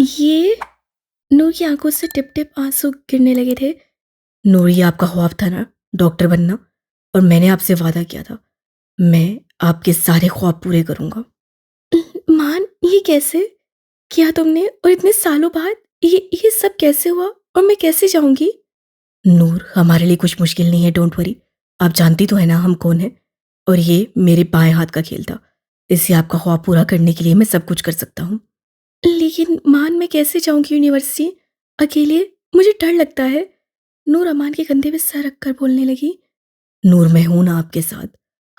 ये नूर की आंखों से टिप टिप आंसू गिरने लगे थे। नूर, ये आपका ख्वाब था ना, डॉक्टर बनना। और मैंने आपसे वादा किया था, मैं आपके सारे ख्वाब पूरे करूंगा। मान, ये कैसे किया तुमने? और इतने सालों बाद ये सब कैसे हुआ? और मैं कैसे जाऊंगी? नूर, हमारे लिए कुछ मुश्किल नहीं है, डोंट वरी। आप जानती तो है ना हम कौन है। और ये मेरे बाएं हाथ का खेल था। इससे आपका ख्वाब पूरा करने के लिए मैं सब कुछ कर सकता हूँ। लेकिन मान, मैं कैसे जाऊंगी यूनिवर्सिटी अकेले? मुझे डर लगता है। नूर अमान के कंधे पे सर रखकर बोलने लगी। नूर, मैं हूं ना आपके साथ।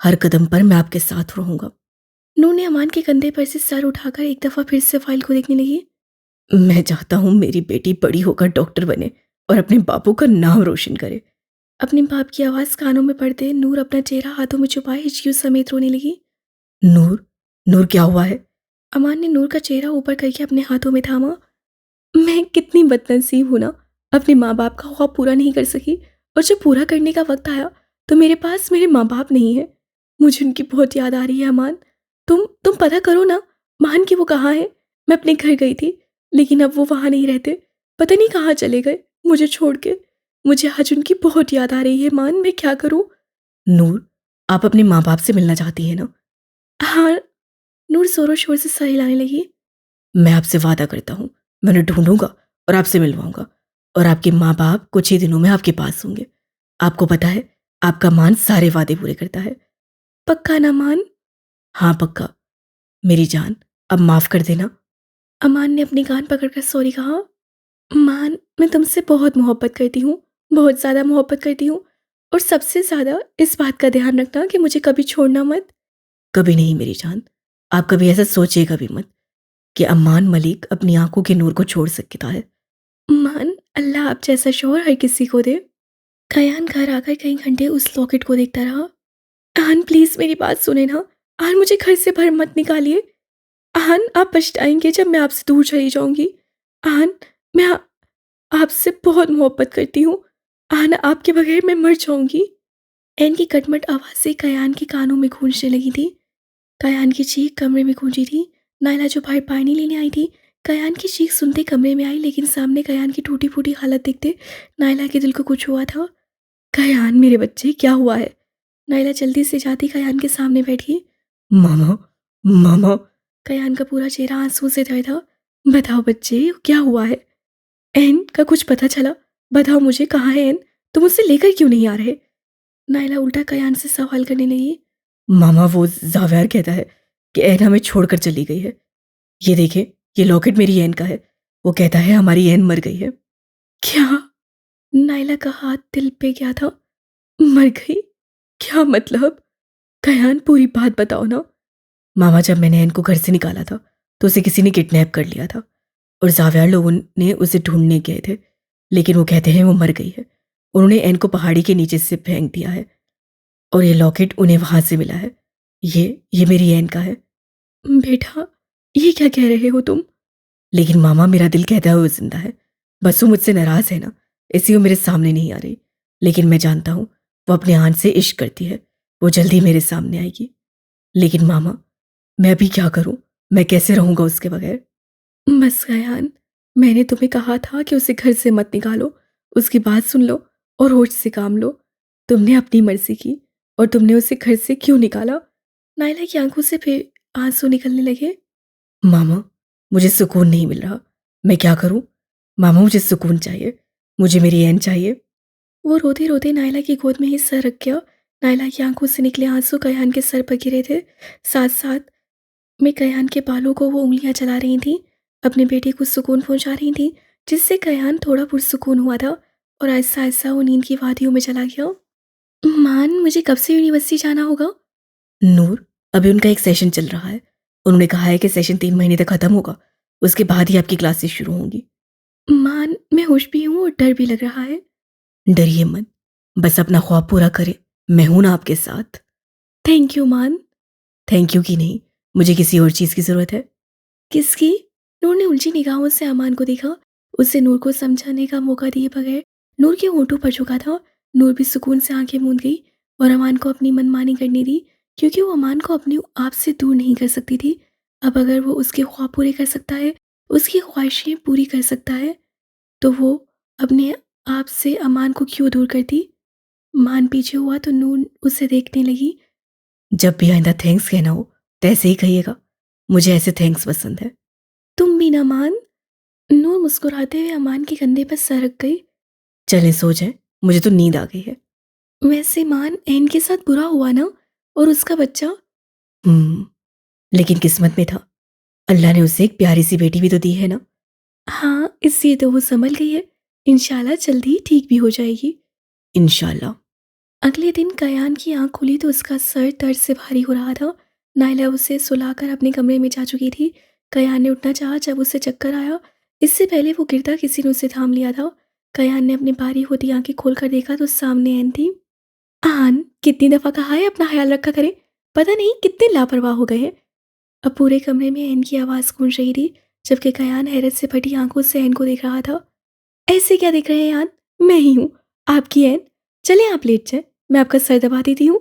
हर कदम पर मैं आपके साथ रहूंगा। नूर ने अमान के कंधे पर से सर उठाकर एक दफा फिर से फाइल को देखने लगी। मैं चाहता हूँ मेरी बेटी बड़ी होकर डॉक्टर बने और अपने बापू का नाम रोशन करे। अपने बाप की आवाज कानों में पड़ते नूर अपना चेहरा हाथों में छुपाए हिचकियों समेत रोने लगी। नूर, नूर क्या हुआ है? अमान ने नूर का चेहरा ऊपर करके अपने हाथों में थामा। मैं कितनी बदनसीब हूं ना, अपने माँ बाप का ख्वाब पूरा नहीं कर सकी। और जब पूरा करने का वक्त आया तो मेरे पास मेरे माँ बाप नहीं है। मुझे उनकी बहुत याद आ रही है अमान। तुम पता करो ना, मान कि वो कहाँ है। मैं अपने घर गई थी, लेकिन अब वो वहाँ नहीं रहते। पता नहीं कहाँ चले गए मुझे छोड़ के। मुझे आज उनकी बहुत याद आ रही है मान, मैं क्या करूँ? नूर, आप अपने माँ बाप से मिलना चाहती हैं ना? हाँ। नूर जोरों शोर से सर हिलाने लगी। मैं आपसे वादा करता हूँ, मैं उन्हें ढूंढूंगा और आपसे मिलवाऊंगा। और आपके माँ बाप कुछ ही दिनों में आपके पास होंगे। आपको पता है, आपका मान सारे वादे पूरे करता है। पक्का ना मान? हाँ, पक्का। मेरी जान, अब माफ कर देना। अमान ने अपनी कान पकड़कर सॉरी कहा। मान, मैं तुमसे बहुत मोहब्बत करती हूँ, बहुत ज़्यादा मोहब्बत करती हूँ। और सबसे ज़्यादा इस बात का ध्यान रखना कि मुझे कभी छोड़ना मत। कभी नहीं मेरी जान। आप कभी ऐसा सोचिएगा भी मत कि अम्मान मलिक अपनी आंखों के नूर को छोड़ सकता है। मान, अल्लाह आप जैसा शोहर हर किसी को दे। कयान घर आकर कई घंटे उस लॉकेट को देखता रहा। आन प्लीज़ मेरी बात सुने ना। आन, मुझे घर से बाहर मत निकालिए। आन, आप पछताएंगे जब मैं आपसे दूर चली जाऊंगी। आन, मैं आपसे बहुत मोहब्बत करती हूँ। आन, आपके बगैर मैं मर जाऊंगी। एन की कटमट आवाज़ें कयान के कानों में गूंजने लगी थी। कयान की चीख कमरे में गूंजी थी। नायला जो बाहर पानी लेने आई थी, कयान की चीख सुनते कमरे में आई, लेकिन सामने कयान की टूटी फूटी हालत देखते नायला के दिल को कुछ हुआ था। कयान मेरे बच्चे, क्या हुआ है? नायला जल्दी से जाती कयान के सामने बैठी। मामा, मामा। कयान का पूरा चेहरा आंसू से भरा था। बताओ बच्चे, क्या हुआ है? एन का कुछ पता चला? बताओ मुझे, कहाँ है एन? तुम उससे लेकर क्यों नहीं आ रहे? नायला उल्टा कयान से सवाल करने लगी। मामा, वो जावेर कहता है कि एन हमें छोड़कर चली गई है। ये देखें, ये लॉकेट मेरी एन का है। वो कहता है हमारी एन मर गई है। क्या? नायला का हाथ दिल पे गया था। मर गई? क्या मतलब? कयान पूरी बात बताओ ना। मामा, जब मैंने एन को घर से निकाला था तो उसे किसी ने किडनैप कर लिया था। और जावेर लोगों ने उसे ढूंढने गए थे, लेकिन वो कहते हैं वो मर गई है। उन्होंने एन को पहाड़ी के नीचे से फेंक दिया है। और ये लॉकेट उन्हें वहां से मिला है। ये मेरी एन का है। बेटा, ये क्या कह रहे हो तुम? लेकिन मामा, मेरा दिल कहता है वो जिंदा है। बस वो मुझसे नाराज है ना, इसलिए वो मेरे सामने नहीं आ रही। लेकिन मैं जानता हूँ वो अपने आन से इश्क करती है। वो जल्दी मेरे सामने आएगी। लेकिन मामा, मैं अभी क्या करूं? मैं कैसे रहूंगा उसके बगैर? बस कयान, मैंने तुम्हें कहा था कि उसे घर से मत निकालो। उसकी बात सुन लो और होश से काम लो। तुमने अपनी मर्जी की, और तुमने उसे घर से क्यों निकाला? नायला की आंखों से फिर आंसू निकलने लगे। मामा, मुझे सुकून नहीं मिल रहा। मैं क्या करूं? मामा, मुझे सुकून चाहिए। मुझे मेरी एन चाहिए। वो रोते रोते नायला की गोद में ही सर रख गया। नायला की आंखों से निकले आंसू कयान के सर पर गिरे थे। साथ साथ में कयान के बालों को वो उंगलियां चला रही थी, अपने बेटे को सुकून पहुंचा रही थी, जिससे कयान थोड़ा पुरसुकून हुआ था। और आहिस्ता आहिस्ता वो नींद की वादियों में चला गया। मान, मुझे कब से यूनिवर्सिटी जाना होगा? नूर, अभी उनका एक सेशन चल रहा है। उन्होंने कहा है कि सेशन 3 महीने तक खत्म होगा। उसके बाद ही आपकी क्लासेस शुरू होंगी। मान, मैं होश भी हूँ और डर भी लग रहा है। डरिए मत, बस अपना ख्वाब पूरा करें। मैं हूं ना आपके साथ। थैंक यू मान। थैंक यू की नहीं, मुझे किसी और चीज़ की ज़रूरत है। किसकी? नूर ने उलझी निगाहों से अमान को देखा। उसे नूर को समझाने का मौका दिए बगैर नूर के होंठों पर झुका था। नूर भी सुकून से आंखें मूंद गई और अमान को अपनी मनमानी करने दी, क्योंकि वो अमान को अपने आप से दूर नहीं कर सकती थी। अब अगर वो उसके ख्वाब पूरे कर सकता है उसकी ख्वाहिशें पूरी कर सकता है, तो वो अपने आप से अमान को क्यों दूर करती? मान पीछे हुआ तो नूर उसे देखने लगी। जब भी आइंदा थैंक्स कहना हो तो ऐसे ही कहिएगा, मुझे ऐसे थैंक्स पसंद है। तुम भी ना मान। नूर मुस्कुराते हुए अमान के कंधे पर सर रख गई। चलें सो जाएं, मुझे तो नींद आ गई है। वैसे मान एन के साथ बुरा हुआ ना, और उसका बच्चा। लेकिन किस्मत में था, अल्लाह ने उसे एक प्यारी सी बेटी भी तो दी है ना। हाँ, इसलिए तो वो संभल गई है। इंशाल्लाह जल्दी ही ठीक भी हो जाएगी। इंशाल्लाह। अगले दिन कयान की आंख खुली तो उसका सर दर्द से भारी हो रहा था। नायला उसे सुलाकर अपने कमरे में जा चुकी थी। कयान ने उठना चाहा जब उसे चक्कर आया। इससे पहले वो गिरता किसी ने उसे थाम लिया था। कयान ने अपनी बारी होती आंखें खोलकर देखा तो सामने एन थी। आन, कितनी दफा कहा है अपना ख्याल रखा करें, पता नहीं कितने लापरवाह हो गए हैं। अब पूरे कमरे में एन की आवाज़ गूंज रही थी, जबकि कयान हैरत से फटी आंखों से एन को देख रहा था। ऐसे क्या देख रहे हैं यार? मैं ही हूँ, आपकी एन। चले आप लेट जाए, मैं आपका सर दबा देती हूँ।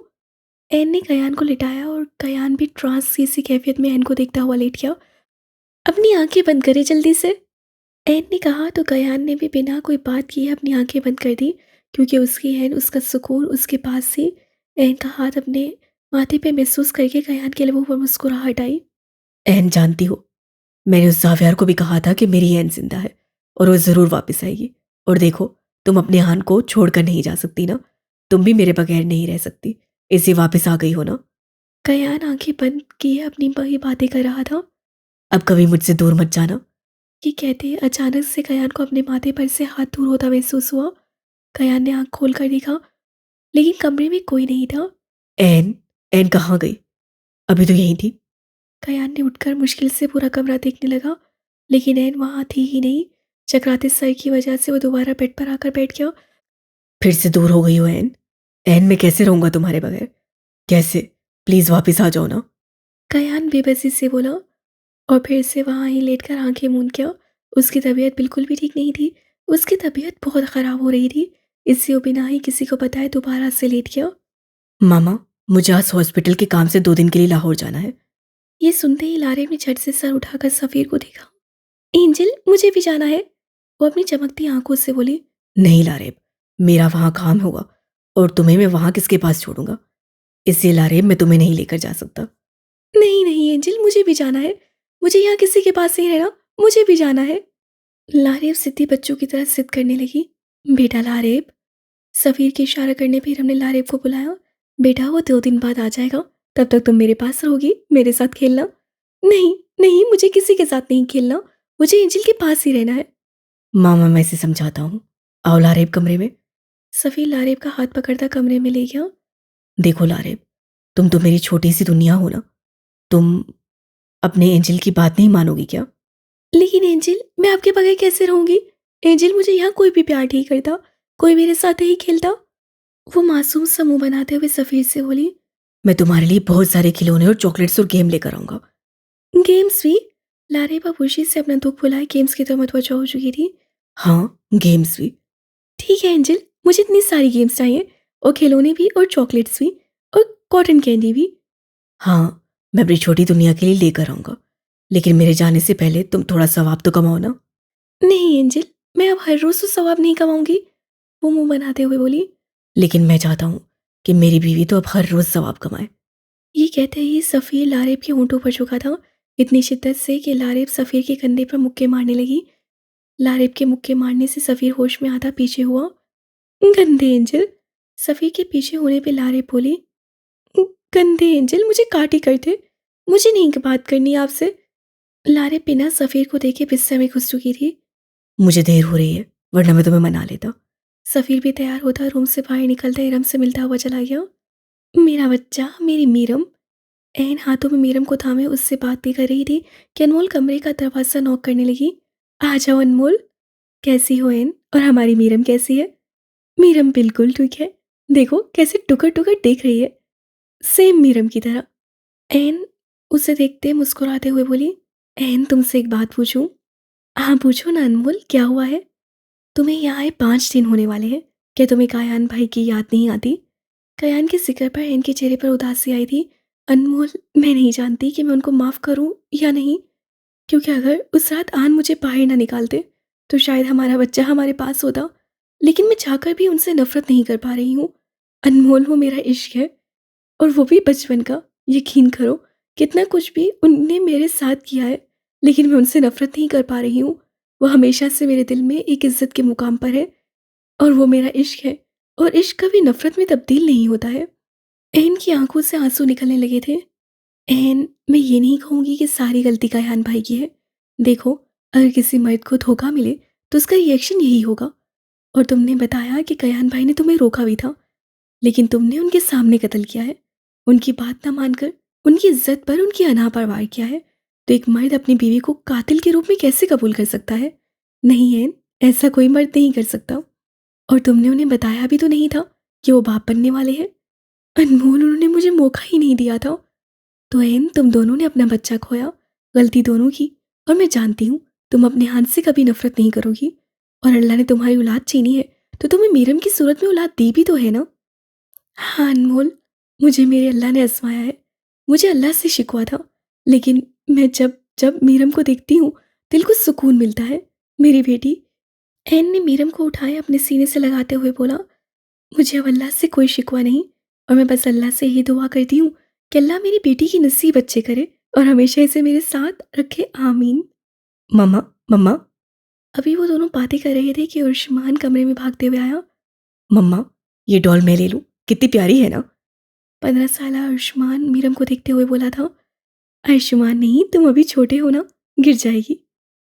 एन ने कयान को लिटाया और कयान भी ट्रांस सी कैफियत में एन को देखता हुआ लेट गया। अपनी आंखें बंद करे जल्दी से, एन ने कहा तो कयान ने भी बिना कोई बात किए अपनी आंखें बंद कर दी, क्योंकि उसकी एन उसका सुकून उसके पास थी। एन का हाथ अपने माथे पे महसूस करके कयान के लबों पर मुस्कुराहट आई। एहन जानती हो, मैंने उस जावियार को भी कहा था कि मेरी एहन जिंदा है और वो ज़रूर वापस आएगी। और देखो, तुम अपने हान को छोड़कर नहीं जा सकती ना, तुम भी मेरे बगैर नहीं रह सकती, इसे वापस आ गई हो ना। कयान आंखें बंद किए अपनी वही बातें कर रहा था। अब कभी मुझसे दूर मत जाना। ये कहते अचानक से कयान को अपने माथे पर से हाथ दूर होता महसूस हुआ। कयान ने आंख खोल कर देखा, लेकिन कमरे में कोई नहीं था। एहन, एहन कहाँ गई? अभी तो यहीं थी। कयान ने उठकर मुश्किल से पूरा कमरा देखने लगा, लेकिन एन वहां थी ही नहीं। चकराते सर की वजह से वो दोबारा बेड पर आकर बैठ गया। फिर से दूर हो गई हो एहन। एहन, मैं कैसे रहूंगा तुम्हारे बगैर? कैसे? प्लीज़ वापस आ जाओ ना। कयान बेबसी से बोला, और फिर से वहां ही लेटकर आंखें मूंद गया। उसकी तबीयत बिल्कुल भी ठीक नहीं थी। उसकी तबीयत बहुत ख़राब हो रही थी। इससे वो बिना ही किसी को बताए दोबारा से लेट गया। मामा, मुझे आज हॉस्पिटल के काम से 2 दिन के लिए लाहौर जाना है। ये सुनते ही लारे ने झट से सर उठाकर सफ़ीर को देखा। एंजल, मुझे भी जाना है, वो अपनी चमकती आंखों से बोली। नहीं लारेब, मेरा वहाँ काम होगा और तुम्हें मैं वहाँ किसके पास छोड़ूंगा? इसलिए लारेब, मैं तुम्हें नहीं लेकर जा सकता। नहीं नहीं एंजल, मुझे भी जाना है। मुझे यहाँ किसी के पास नहीं रहना, मुझे भी जाना है। लारेब सिद्धि बच्चों की तरह जिद करने लगी। बेटा लारेब, सफ़ीर के इशारा करने पर हमने लारेब को बुलाया। बेटा, वो 2 दिन बाद आ जाएगा, तब तक तुम मेरे पास रहोगी, मेरे साथ खेलना। नहीं नहीं, मुझे किसी के साथ नहीं खेलना, मुझे एंजल के पास ही रहना है। मामा, मैं इसे समझाता हूँ। आओ लारेब, कमरे में। सफ़ीर लारेब का हाथ पकड़ता कमरे में ले गया। देखो लारेब, तुम तो मेरी छोटी सी दुनिया हो ना, तुम अपने एंजल की बात नहीं मानोगी क्या? लेकिन एंजल, मैं आपके बगैर कैसे रहूंगी? एंजल, मुझे यहाँ कोई भी प्यार नहीं करता, कोई मेरे साथ नहीं खेलता। वो मासूम सा मुंह बनाते हुए सफ़ीर से बोली। मैं तुम्हारे लिए बहुत सारे खिलौने और चॉकलेट्स और गेम लेकर आऊंगा। गेम्स भी? लारेबा खुशी से अपना दुख भुलाए गेम्स की तरफ मुतवज्जो हो चुकी थी। हाँ, गेम्स भी। ठीक है एंजल, मुझे इतनी सारी गेम्स चाहिए, और खिलौने भी और चॉकलेट्स भी और कॉटन कैंडी भी। हाँ, मैं अपनी छोटी दुनिया के लिए लेकर आऊंगा, लेकिन मेरे जाने से पहले तुम थोड़ा सवाब तो कमाओ ना। नहीं एंजल, मैं अब हर रोज तो सवाब नहीं कमाऊंगी, वो मुंह बनाते हुए बोली। लेकिन मैं चाहता हूँ कि मेरी बीवी तो अब हर रोज सवाब कमाए। ये कहते ही सफ़ीर लारेब के होंठों पर झुका था, इतनी शिद्दत से कि लारेब सफ़ीर के कंधे पर मुक्के मारने लगी। लारेब के मुक्के मारने से सफ़ीर होश में आधा पीछे हुआ। गंदे एंजल, सफ़ीर के पीछे होने पे लारेब बोली। गंदे एंजल, मुझे काटी करते, मुझे नहीं बात करनी आपसे। लारेब बिना सफ़ीर को देखे बिस्तर में घुस चुकी थी। मुझे देर हो रही है, वरना मैं तुम्हें मना लेता। सफ़ीर भी तैयार होता रूम से बाहर निकलता इरम से मिलता हुआ चला गया। मेरा बच्चा, मेरी मीरम। एन हाथों में मीरम को थामे उससे बात भी कर रही थी कि अनमोल कमरे का दरवाज़ा नॉक करने लगी। आ जाओ अनमोल। कैसी हो एन, और हमारी मीरम कैसी है? मीरम बिल्कुल ठीक है, देखो कैसे टुकर टुकर देख रही है, सेम मीरम की तरह। एन उसे देखते मुस्कुराते हुए बोली। एन, तुमसे एक बात पूछूं? हाँ पूछो ना अनमोल, क्या हुआ है? तुम्हें यहाँ आए 5 दिन होने वाले हैं, क्या तुम्हें कायान भाई की याद नहीं आती? कयान के जिक्र पर एन के चेहरे पर उदासी आई थी। अनमोल, मैं नहीं जानती कि मैं उनको माफ़ करूं या नहीं। क्योंकि अगर उस रात आन मुझे बाहर ना निकालते तो शायद हमारा बच्चा हमारे पास होता। लेकिन मैं चाहकर भी उनसे नफरत नहीं कर पा रही हूँ। अनमोल वो मेरा इश्क है, और वो भी बचपन का। यकीन करो, कितना कुछ भी उनने मेरे साथ किया है, लेकिन मैं उनसे नफरत नहीं कर पा रही हूँ। वो हमेशा से मेरे दिल में एक इज्जत के मुकाम पर है, और वो मेरा इश्क है। और इश्क कभी नफरत में तब्दील नहीं होता है। एन की आंखों से आंसू निकलने लगे थे। एन, मैं ये नहीं कहूँगी कि सारी गलती कयान भाई की है। देखो, अगर किसी मर्द को धोखा मिले तो उसका रिएक्शन यही होगा। और तुमने बताया कि कयान भाई ने तुम्हें रोका भी था, लेकिन तुमने उनके सामने कत्ल किया है। उनकी बात ना मानकर, उनकी इज्जत पर उनकी अनाह पर वार किया है। तो एक मर्द अपनी बीवी को कातिल के रूप में कैसे कबूल कर सकता है? नहीं एन, ऐसा कोई मर्द नहीं कर सकता। और तुमने उन्हें बताया भी तो नहीं था कि वो बाप बनने वाले हैं। अनमोल, उन्होंने मुझे मौका ही नहीं दिया था। तो एन, तुम दोनों ने अपना बच्चा खोया, गलती दोनों की। और मैं जानती हूँ तुम अपने हाथ से कभी नफरत नहीं करोगी। और अल्लाह ने तुम्हारी औलाद छीनी है तो तुम्हें मीरम की सूरत में औलाद दी भी तो है ना। हाँ अनमोल, मुझे मेरे अल्लाह ने आजमाया है। मुझे अल्लाह से शिकवा था, लेकिन मैं जब जब मीरम को देखती हूँ दिल को सुकून मिलता है। मेरी बेटी। एन ने मीरम को उठाया, अपने सीने से लगाते हुए बोला, मुझे अब अल्लाह से कोई शिकवा नहीं। और मैं बस अल्लाह से यही दुआ करती हूँ कि अल्लाह मेरी बेटी की नसीब अच्छे करे और हमेशा इसे मेरे साथ रखे। आमीन। मम्मा, मम्मा, अभी वो दोनों बातें कर रहे थे कि अर्शमान कमरे में भागते हुए आया। मम्मा, ये डॉल मैं ले लूं? कितनी प्यारी है ना। 15 साल आयुष्मान मीरम को देखते हुए बोला था। आयुष्मान नहीं, तुम अभी छोटे हो ना, गिर जाएगी।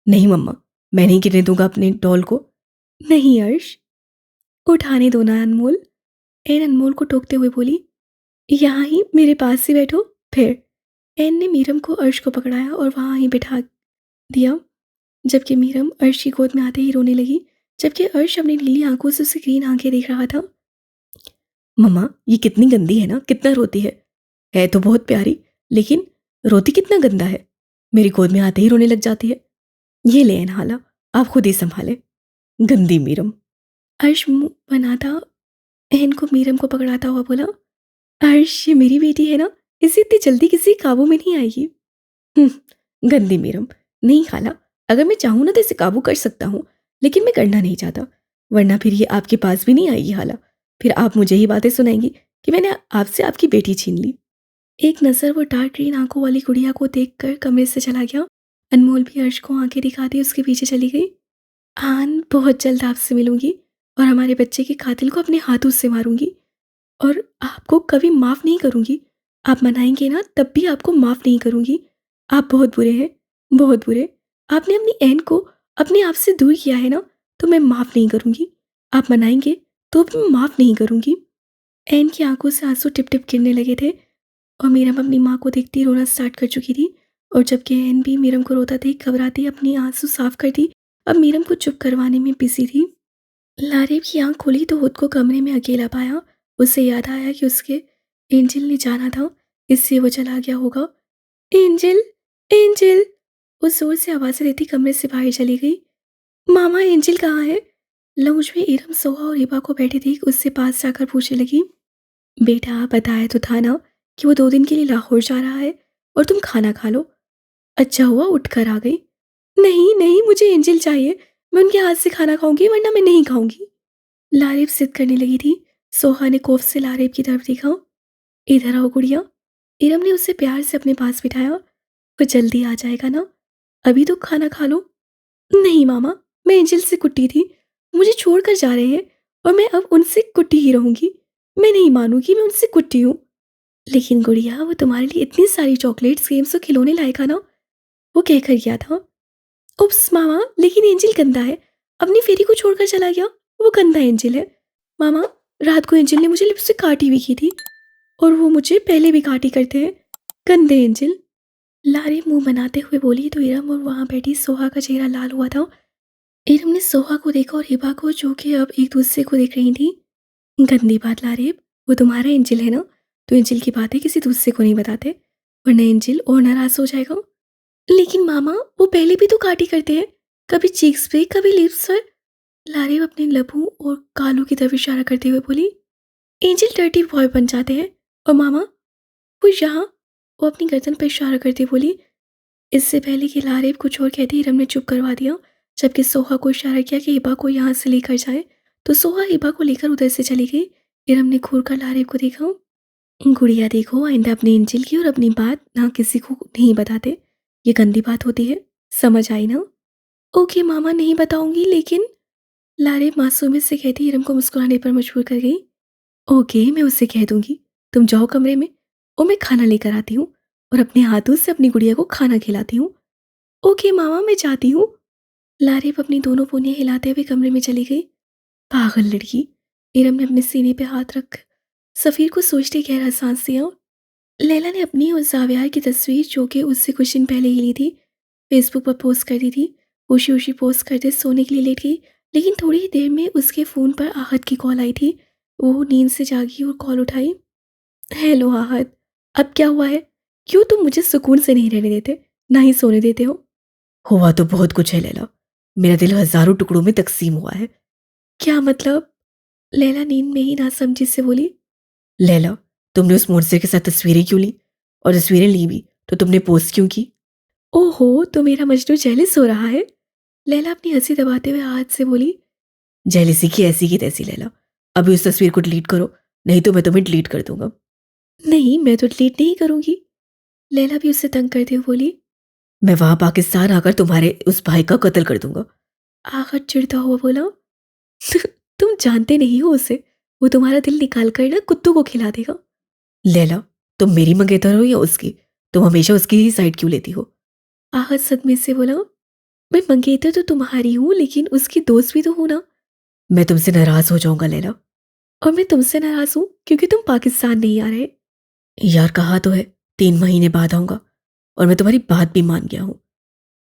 नहीं मम्मा, मैं नहीं गिरने दूंगा अपने डॉल को। नहीं अर्श, उठाने दो ना अनमोल। एन अनमोल को टोकते हुए बोली, यहाँ ही मेरे पास ही बैठो। फिर एन ने मीरम को अर्श को पकड़ाया और वहाँ ही बिठा दिया, जबकि मीरम अर्श की गोद में आते ही रोने लगी, जबकि अर्श अपनी नीली आंखों से उसे ग्रीन आंखें देख रहा था। मम्मा, ये कितनी गंदी है ना, कितना रोती है तो बहुत प्यारी, लेकिन रोती कितना गंदा है। मेरी गोद में आते ही रोने लग जाती है। ये ले हाला, आप खुद ही संभाले। गंदी मीरम। अर्श मुंह बनाता एन को मीरम को पकड़ाता हुआ बोला, अर्श ये मेरी बेटी है ना, इसे इतनी जल्दी किसी काबू में नहीं आएगी। गंदी मीरम। नहीं खाला, अगर मैं चाहूँ ना तो इसे काबू कर सकता हूँ, लेकिन मैं करना नहीं चाहता, वरना फिर ये आपके पास भी नहीं आएगी हाला। फिर आप मुझे ही बातें सुनाएंगी कि मैंने आपसे आपकी बेटी छीन ली। एक नज़र वो डार्क ग्रीन आंखों वाली गुड़िया को देखकर कमरे से चला गया। अनमोल भी अर्श को आंखें दिखाती उसके पीछे चली गई। आन, बहुत जल्द आपसे मिलूंगी और हमारे बच्चे के कातिल को अपने हाथों से मारूंगी, और आपको कभी माफ़ नहीं करूंगी। आप मनाएंगे ना, तब भी आपको माफ़ नहीं करूंगी। आप बहुत बुरे हैं, बहुत बुरे। आपने अपनी एन को अपने आप से दूर किया है ना, तो मैं माफ़ नहीं करूंगी। आप मनाएंगे तो भी मैं माफ़ नहीं करूंगी। एन की आंखों से आंसू टिप टिप गिरने लगे थे, और मीरम अपनी माँ को देखती रोना स्टार्ट कर चुकी थी। और जबकि एन भी मीरम को रोता देख घबराती अपनी आंसू साफ करती, अब मीरम को चुप करवाने में बिजी थी। लारेब की आंख खोली तो खुद को कमरे में अकेला पाया। उसे याद आया कि उसके एंजल ने जाना था, इससे वो चला गया होगा। एंजल, एंजल, वो जोर से आवाज़ें देती कमरे से बाहर चली गई। मामा, एंजल कहाँ है? लाउंज में इरम, सोहा और हिबा को बैठी देख उससे पास जाकर पूछने लगी, बेटा बताया तो था ना कि वो 2 दिन के लिए लाहौर जा रहा है, और तुम खाना खा लो। अच्छा हुआ उठ कर आ गई। नहीं नहीं, मुझे एंजल चाहिए। मैं उनके हाथ से खाना खाऊंगी, वरना मैं नहीं खाऊंगी। लारेब जिद करने लगी थी। सोहा ने खौफ से लारेब की तरफ देखा। इधर आओ गुड़िया। इरम ने उसे प्यार से अपने पास बिठाया। वो जल्दी आ जाएगा ना, अभी तो खाना खा लो। नहीं मामा, मैं एंजल से कुट्टी थी, मुझे छोड़ कर जा रहे हैं, और मैं अब उनसे कुट्टी ही रहूंगी। मैं नहीं मानूंगी मैं उनसे कुट्टी हूँ। लेकिन गुड़िया, वो तुम्हारे लिए इतनी सारी चॉकलेट्स, गेम्स और खिलौने लाएगा ना, वो कहकर गया था। उप्स मामा, लेकिन एंजल गंदा है, अपनी फेरी को छोड़कर चला गया। वो गंदा एंजल है। मामा, रात को एंजल ने मुझे लिपस्टिक काटी भी की थी, और वो मुझे पहले भी काटी करते हैं। गंदे एंजल। लारी मुंह बनाते हुए बोली तो इरम और वहां बैठी सोहा का चेहरा लाल हुआ था। इरम ने सोहा को देखा और हिबा को, जो कि अब एक दूसरे को देख रही थी। गंदी बात लारेब, वो तुम्हारा एंजल है ना, तो एंजल की बातें किसी दूसरे को नहीं बताते, वरना एंजल और नाराज हो जाएगा। लेकिन मामा, वो पहले भी तो काटी करते हैं, कभी चीक्स पे, कभी लिप्स पर। लारेब अपने लबों और गालों की तरफ इशारा करते हुए बोली, एंजल डर्टी बॉय बन जाते हैं। और मामा, वो यहाँ, वो अपनी गर्दन पर इशारा करती बोली, इससे पहले कि लारेब कुछ और कहती इरम ने चुप करवा दिया, जबकि सोहा को इशारा किया कि हिबा को यहाँ से लेकर जाए। तो सोहा हिबा को लेकर उधर से चली गई। इरम ने घूर कर लारेब को देखा। गुड़िया देखो, आइंदा अपनी इंजिल की और अपनी बात ना किसी को नहीं बताते, ये गंदी बात होती है, समझ आई ना? ओके मामा, नहीं बताऊंगी, लेकिन लारेब मासूमियत से कहती इरम को मुस्कुराने पर मजबूर कर गई। ओके, मैं उससे कह दूंगी। तुम जाओ कमरे में और मैं खाना लेकर आती हूँ और अपने हाथों से अपनी गुड़िया को खाना खिलाती हूँ। ओके मामा, मैं जाती हूँ। लारेब अपनी दोनों पोनियां हिलाते हुए कमरे में चली गई। पागल लड़की। इरम ने अपने सीने पे हाथ रख सफ़ीर को सोचते गहरा सांस लिया। लैला ने अपनी और जावियार की तस्वीर, जो कि उससे कुछ दिन पहले ही ली थी, फेसबुक पर पोस्ट कर दी थी। ऊशी ऊशी पोस्ट करते सोने के लिए लेट गई, लेकिन थोड़ी ही देर में उसके फ़ोन पर आहत की कॉल आई थी। वो नींद से जागी और कॉल उठाई। हेलो आहत, अब क्या हुआ है? क्यों तुम मुझे सुकून से नहीं रहने देते, ना ही सोने देते हो? हुआ तो बहुत कुछ है लैला, मेरा दिल हजारों टुकड़ों में तकसीम हुआ है। क्या मतलब? लैला नींद में ही नासमझी से बोली। लैला, तुमने उस मोर्चे के साथ तस्वीरें क्यों ली? और तस्वीरें ली भी तो तुमने पोस्ट क्यों की? ओहो, तो मेरा मजनू जेलिस हो रहा है? लैला अपनी हंसी दबाते हुए आहत से बोली। जेलिसी की ऐसी की तैसी लैला, अभी उस तस्वीर को डिलीट करो, नहीं तो मैं तुम्हें डिलीट कर दूंगा। नहीं, मैं तो डिलीट नहीं करूंगी। लैला भी उसे तंग करते हुए बोली। मैं वहां पाकिस्तान आकर तुम्हारे उस भाई का कत्ल कर दूंगा। आहत चिढ़ता हुआ बोला। तुम जानते नहीं हो उसे, वो तुम्हारा दिल निकाल कर ना कुत्तों को खिला देगा। लैला, तुम मेरी मंगेतर हो या उसकी? तुम हमेशा उसकी ही साइड क्यों लेती हो? आहत सदमे से बोला। मैं मंगेतर तो तुम्हारी हूँ, लेकिन उसकी दोस्त भी तो हूँ ना। मैं तुमसे नाराज हो जाऊंगा लैला। और मैं तुमसे नाराज हूँ क्योंकि तुम पाकिस्तान नहीं आ रहे। यार कहा तो है 3 महीने बाद आऊंगा, और मैं तुम्हारी बात भी मान गया हूँ।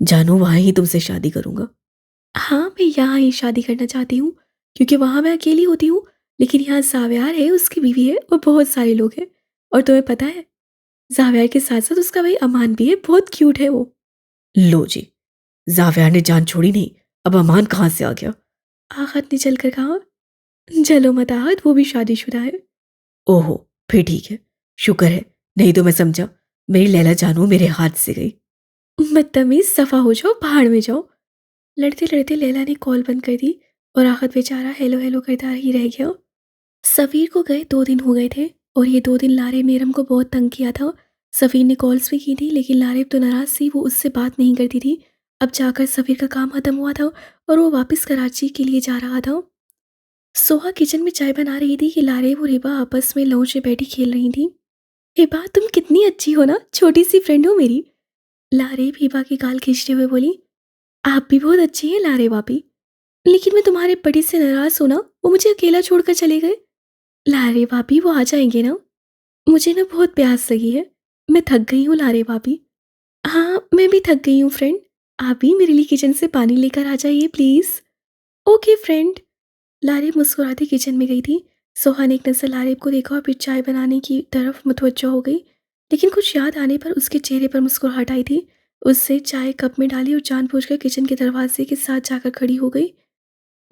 जानू, वहां ही तुमसे शादी करूंगा। हाँ, मैं यहाँ ही शादी करना चाहती हूँ क्योंकि वहाँ मैं अकेली होती हूँ, लेकिन यहाँ जावियार है, उसकी बीवी है और बहुत सारे लोग हैं। और तुम्हें पता है, जावियार के साथ साथ उसका भाई अमान भी है, बहुत क्यूट है वो। लो जी, जावियार ने जान छोड़ी नहीं, अब अमान कहाँ से आ गया? आहत ने चलकर कहा। चलो मत आहत, वो भी शादीशुदा है। ओहो, फिर ठीक है, शुक्र है, नहीं तो मैं समझा मेरी लैला जानू मेरे हाथ से गई। बदतमीज, सफा हो जाओ, पहाड़ में जाओ। लड़ते लड़ते लैला ने कॉल बंद कर दी और आहत बेचारा हेलो हेलो करता ही रह गया। सफ़ीर को गए 2 दिन हो गए थे और ये 2 दिन लारेब ने इरम को बहुत तंग किया था। सफ़ीर ने कॉल्स भी की थी, लेकिन लारेब तो नाराज़ थी, वो उससे बात नहीं करती थी। अब जाकर सफ़ीर का काम ख़त्म हुआ था और वो वापस कराची के लिए जा रहा था। सोहा किचन में चाय बना रही थी कि लारेब और हिबा आपस में लॉन्च में बैठी खेल रही थी। हिबा, तुम कितनी अच्छी हो ना, छोटी सी फ्रेंड हो मेरी। लारेब हिबा की गाल खींचते हुए बोली। आप भी बहुत अच्छी हैं लारेब भाभी, लेकिन मैं तुम्हारे बड़ी से नाराज़ हूँ ना, वो मुझे अकेला छोड़कर चले गए। लारे भाभी, वो आ जाएंगे ना? मुझे ना बहुत प्यास लगी है, मैं थक गई हूँ लारे भाभी। हाँ, मैं भी थक गई हूँ फ्रेंड। आप भी मेरे लिए किचन से पानी लेकर आ जाइए प्लीज़। Okay friend. लारेब मुस्कुराती किचन में गई थी। सोहा ने एक नज़र लारेब को देखा और फिर चाय बनाने की तरफ मुतवज्जो हो गई, लेकिन कुछ याद आने पर उसके चेहरे पर मुस्कुराहट आई थी। उससे चाय कप में डाली और जानबूझकर किचन के दरवाजे के साथ जाकर खड़ी हो गई।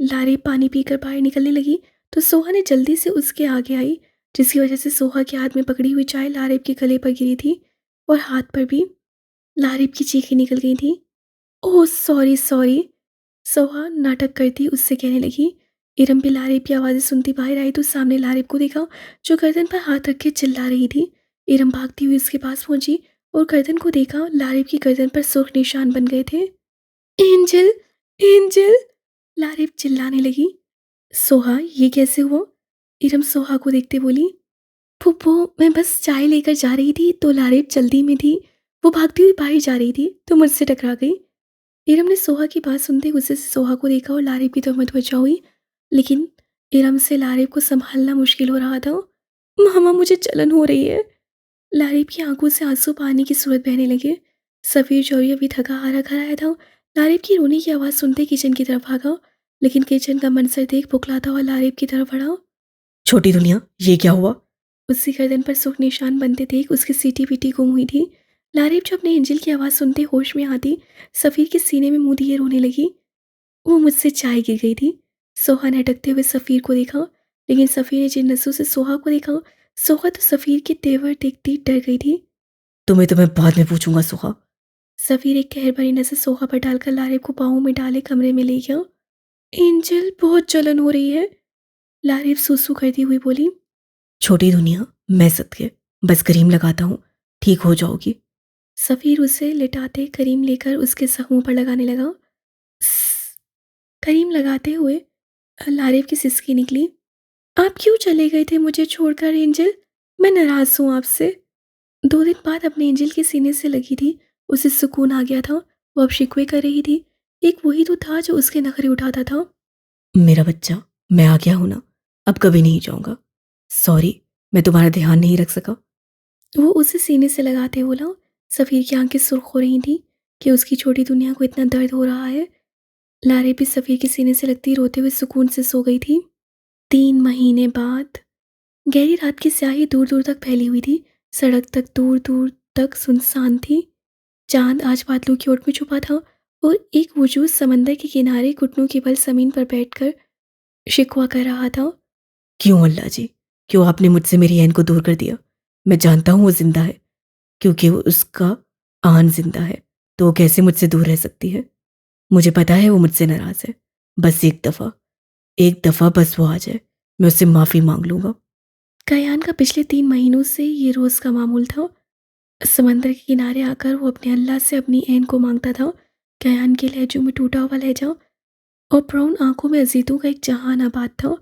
लारेब पानी पीकर बाहर निकलने लगी तो सोहा ने जल्दी से उसके आगे आई, जिसकी वजह से सोहा के हाथ में पकड़ी हुई चाय लारेब के गले पर गिरी थी और हाथ पर भी। लारेब की चीखें निकल गई थी। ओह सॉरी सॉरी, सोहा नाटक करती उससे कहने लगी। इरम भी लारेब की आवाज़ें सुनती बाहर आई तो सामने लारेब को देखा, जो गर्दन पर हाथ रख के चिल्ला रही थी। इरम भागती हुई उसके पास पहुंची और गर्दन को देखा, लारेब की गर्दन पर सुर्ख निशान बन गए थे। एंजल, एंजल, लारेब चिल्लाने लगी। सोहा, ये कैसे हुआ? इरम सोहा को देखते बोली। फुप्पो, मैं बस चाय लेकर जा रही थी तो लारेब जल्दी में थी, वो भागती हुई बाहर जा रही थी तो मुझसे टकरा गई। इरम ने सोहा की बात सुनते गुस्से से सोहा को देखा और लारेब की तरफ मुतवज्जो हुई, लेकिन इरम से लारेब को संभालना मुश्किल हो रहा था। मामा, मुझे जलन हो रही है। लारेब की आंखों से आंसू पानी की सूरत बहने लगे। सफ़ीर जौहरी अभी थका हारा घर आया था। लारेब की रोने की आवाज़ सुनते किचन की तरफ भागा, लेकिन किचन का मंजर देख बुखलाता हुआ लारेब की तरफ बढ़ा। छोटी दुनिया, ये क्या हुआ? उसकी गर्दन पर सुर्ख निशान बनते देख उसकी सीटी पीटी गुम हुई थी। लारेब जो अपने एंजल की आवाज़ सुनते होश में आती, सफ़ीर के सीने में मुंह दिए रोने लगी। वो मुझसे चाय गिर गई थी। सोहा ने अटकते हुए सफ़ीर को देखा, लेकिन सफ़ीर ने जिन नसों से सोहा को देखा, सोहा तो सफ़ीर के तेवर देखती डर गई थी। तुम्हें तो मैं बाद में पूछूंगा सोहा। सफ़ीर एक कहर भरी नज़र सोफ़ा पर डालकर लारिब को पाँव में डाले कमरे में ले गया। एंजल, बहुत जलन हो रही है, लारिब सूसू करती हुई बोली। छोटी दुनिया, मैं सदके बस क्रीम लगाता हूँ, ठीक हो जाओगी। सफ़ीर उसे लिटाते करीम लेकर उसके ज़ख्मों पर लगाने लगा। स्स, करीम लगाते हुए लारिब की सिसकी निकली। आप क्यों चले गए थे मुझे छोड़कर एंजल? मैं नाराज़ हूँ आपसे। 2 दिन बाद अपने एंजल के सीने से लगी थी, उसे सुकून आ गया था। वो अब शिकवे कर रही थी। एक वही तो था जो उसके नखरे उठाता था। मेरा बच्चा, मैं आ गया हूँ ना, अब कभी नहीं जाऊँगा। सॉरी, मैं तुम्हारा ध्यान नहीं रख सका। वो उसे सीने से लगाते बोला। सफ़ीर की आंखें सुर्ख हो रही थी कि उसकी छोटी दुनिया को इतना दर्द हो रहा है। लारे भी सफ़ीर के सीने से लगती रोते हुए सुकून से सो गई थी। 3 महीने बाद गहरी रात की स्याही दूर दूर तक फैली हुई थी। सड़क तक दूर दूर तक सुनसान थी। चांद आज बादलों की ओट में छुपा था और एक वजूद समंदर के किनारे घुटनों के बल जमीन पर बैठकर शिकवा कर रहा था। क्यों अल्लाह जी, क्यों आपने मुझसे मेरी एन को दूर कर दिया? मैं जानता हूँ वो जिंदा है, क्योंकि वो उसका आन जिंदा है, तो वो कैसे मुझसे दूर रह सकती है? मुझे पता है वो मुझसे नाराज है। बस एक दफ़ा बस वो आ जाए, मैं उससे माफ़ी मांग लूँगा। कयान का पिछले 3 महीनों से ये रोज़ का मामूल था। समंदर के किनारे आकर वो अपने अल्लाह से अपनी ऐन को मांगता था। कयान के लहजों में टूटा हुआ लहजा और ब्राउन आंखों में अजीतों का एक जहान आबाद था।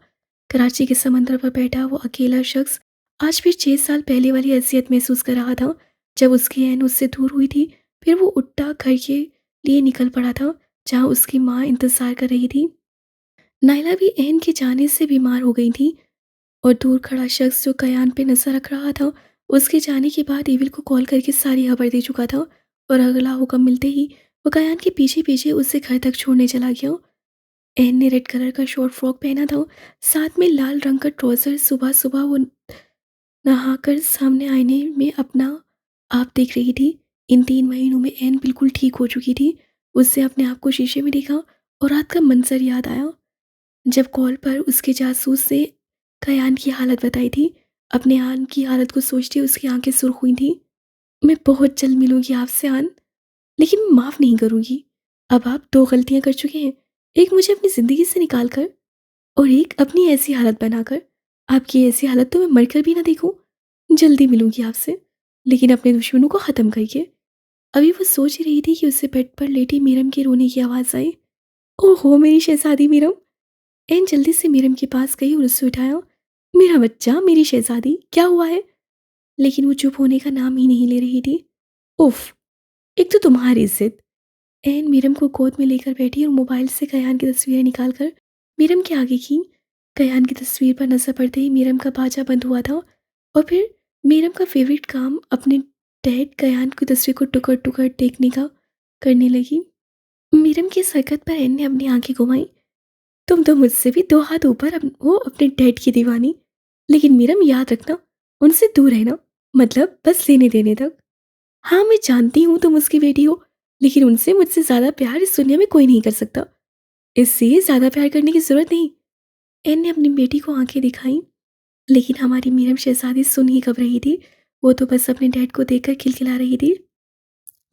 कराची के समंदर पर बैठा वो अकेला शख्स आज फिर 6 साल पहले वाली अजियत महसूस कर रहा था जब उसकी ऐन उससे दूर हुई थी। फिर वो उठा घर के लिए निकल पड़ा था जहाँ उसकी माँ इंतज़ार कर रही थी। नायला भी ऐन के जाने से बीमार हो गई थी और दूर खड़ा शख्स जो कयान पे नजर रख रहा था उसके जाने के बाद एविल को कॉल करके सारी खबर दे चुका था और अगला हुक्म मिलते ही वो कयान के पीछे पीछे उसे घर तक छोड़ने चला गया। एन ने रेड कलर का शॉर्ट फ्रॉक पहना था, साथ में लाल रंग का ट्राउजर। सुबह सुबह वो नहाकर सामने आईने में अपना आप देख रही थी। इन 3 महीनों में एन बिल्कुल ठीक हो चुकी थी। उससे अपने आप को शीशे में देखा और रात का मंजर याद आया जब कॉल पर उसके जासूस से कयान की हालत बताई थी। अपने आन की हालत को सोचते उसकी आंखें सुर्ख हुई थी। मैं बहुत जल्द मिलूंगी आपसे आन, लेकिन मैं माफ़ नहीं करूंगी। अब आप 2 गलतियां कर चुके हैं, एक मुझे अपनी ज़िंदगी से निकाल कर और एक अपनी ऐसी हालत बनाकर। आपकी ऐसी हालत तो मैं मरकर भी ना देखूं। जल्दी मिलूंगी आपसे, लेकिन अपने दुश्मनों को ख़त्म करके। अभी वो सोच ही रही थी कि उससे बेड पर लेटी मीरम के रोने की आवाज़ आई। ओहो मेरी शहजादी मीरम। एन जल्दी से मीरम के पास गई और उससे उठाया। मेरा बच्चा, मेरी शहजादी, क्या हुआ है? लेकिन वो चुप होने का नाम ही नहीं ले रही थी। उफ, एक तो तुम्हारी जिद। एन मीरम को गोद में लेकर बैठी और मोबाइल से कयान की तस्वीरें निकालकर मीरम के आगे की। कयान की तस्वीर पर नजर पड़ते ही मीरम का बाजा बंद हुआ था और फिर मीरम का फेवरेट काम अपने डैड कयान की तस्वीर को टुकर टुकर देखने का करने लगी। मीरम की इस हरकत पर एन ने अपनी आंखें घुमाई। तुम तो मुझसे भी 2 हाथ ऊपर हो अपने डैड की दीवानी। लेकिन मीरम याद रखना, उनसे दूर रहना, मतलब बस लेने देने तक। हाँ मैं जानती हूँ तुम उसकी बेटी हो, लेकिन उनसे मुझसे ज़्यादा प्यार इस दुनिया में कोई नहीं कर सकता। इससे ज़्यादा प्यार करने की ज़रूरत नहीं। एन ने अपनी बेटी को आंखें दिखाई, लेकिन हमारी मीरम शहजादी सुन ही कब रही थी। वो तो बस अपने डैड को देखकर खिलखिला रही थी।